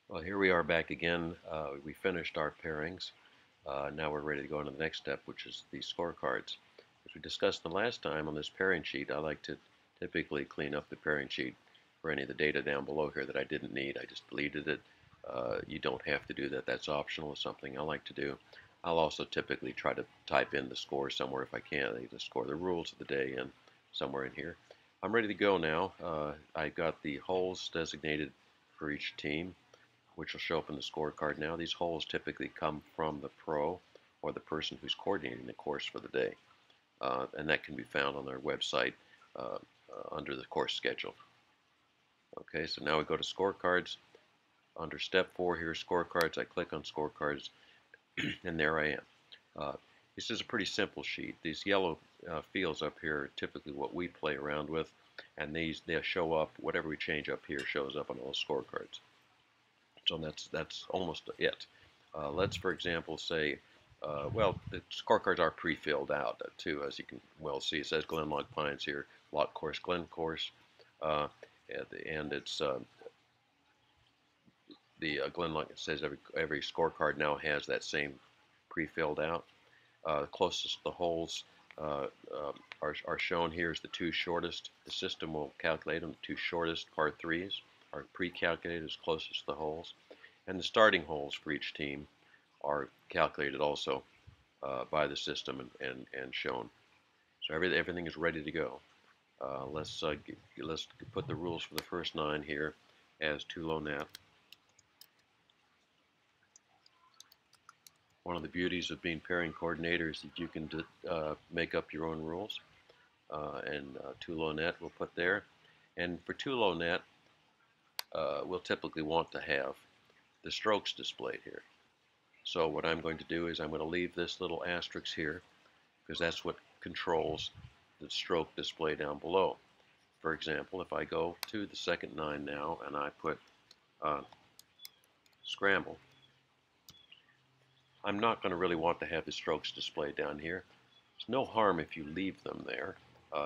Well, here we are back again. We finished our pairings. Now we're ready to go on to the next step, which is the scorecards. As we discussed the last time on this pairing sheet, I like to typically clean up the pairing sheet for any of the data down below here that I didn't need. I just deleted it. You don't have to do that. That's optional. It's something I like to do. I'll also typically try to type in the score somewhere if I can. I just score the rules of the day in somewhere in here. I'm ready to go now. I got the holes designated for each team, which will show up in the scorecard now. These holes typically come from the pro or the person who's coordinating the course for the day. And that can be found on their website under the course schedule. Okay, so now we go to scorecards. Under step 4 here, scorecards, I click on scorecards, and there I am. Uh, this is a pretty simple sheet. These yellow fields up here are typically what we play around with, and they'll show up, whatever we change up here shows up on all scorecards. So that's almost it. Let's, for example, say, well, the scorecards are pre-filled out too, as you can well see. It says Glen Log Pines here, lot course, Glen course, uh, and it's the Glen Log. It says every scorecard now has that same pre-filled out. Closest to the holes are shown here as the two shortest. The system will calculate them. The two shortest par threes are pre-calculated as closest to the holes. And the starting holes for each team are calculated also by the system and shown. So everything is ready to go. Let's put the rules for the first 9 here as too low net. One of the beauties of being pairing coordinator is that you can make up your own rules. And too low net we'll put there. And for too low net, we'll typically want to have the strokes displayed here. So what I'm going to do is I'm going to leave this little asterisk here because that's what controls the stroke display down below. For example, if I go to the second 9 now and I put scramble, I'm not going to really want to have the strokes displayed down here. There's no harm if you leave them there.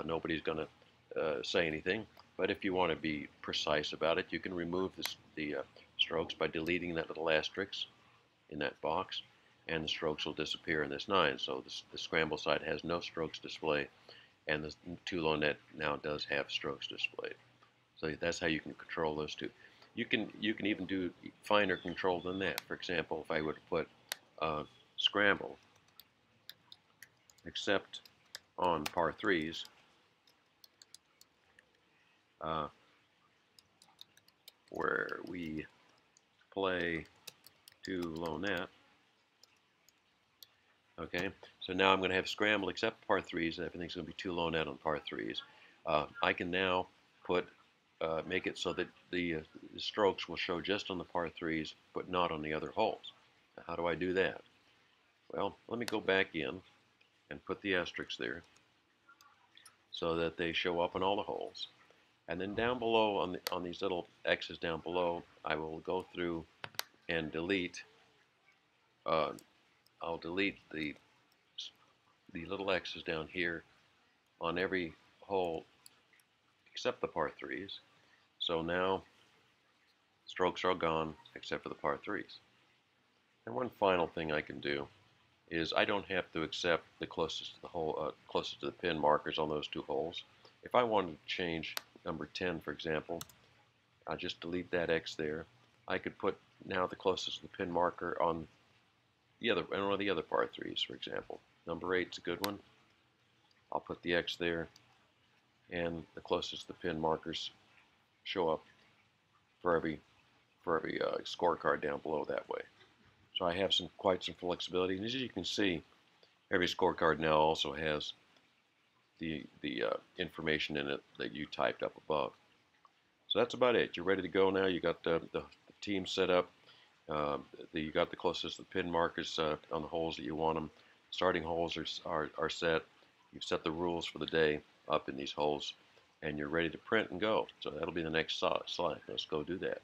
Nobody's going to say anything. But if you want to be precise about it, you can remove the strokes by deleting that little asterisk in that box, and the strokes will disappear in this 9. So the scramble side has no strokes displayed, and the too low net now does have strokes displayed. So that's how you can control those two. You can even do finer control than that. For example, if I were to put scramble except on par threes, where we play too low net. Okay, so now I'm going to have scramble except par threes. Everything's going to be too low net on par threes. I can now make it so that the strokes will show just on the par threes, but not on the other holes. Now, how do I do that? Well, let me go back in and put the asterisks there so that they show up on all the holes. And then down below on these little X's down below, I will go through and delete. I'll delete the little X's down here on every hole except the par threes. So now strokes are gone except for the par threes. And one final thing I can do is I don't have to accept the closest to the hole, closest to the pin markers on those two holes. If I wanted to change number 10, for example, I'll just delete that X there. I could put now the closest to the pin marker on one of the other par threes, for example. Number 8 is a good one. I'll put the X there, and the closest to the pin markers show up for every scorecard down below that way. So I have quite some flexibility. And as you can see, every scorecard now also has the information in it that you typed up above. So that's about it. You're ready to go now. You got the team set up. You got the closest to the pin markers on the holes that you want them. Starting holes are set. You've set the rules for the day up in these holes, and you're ready to print and go. So that'll be the next slide. Let's go do that.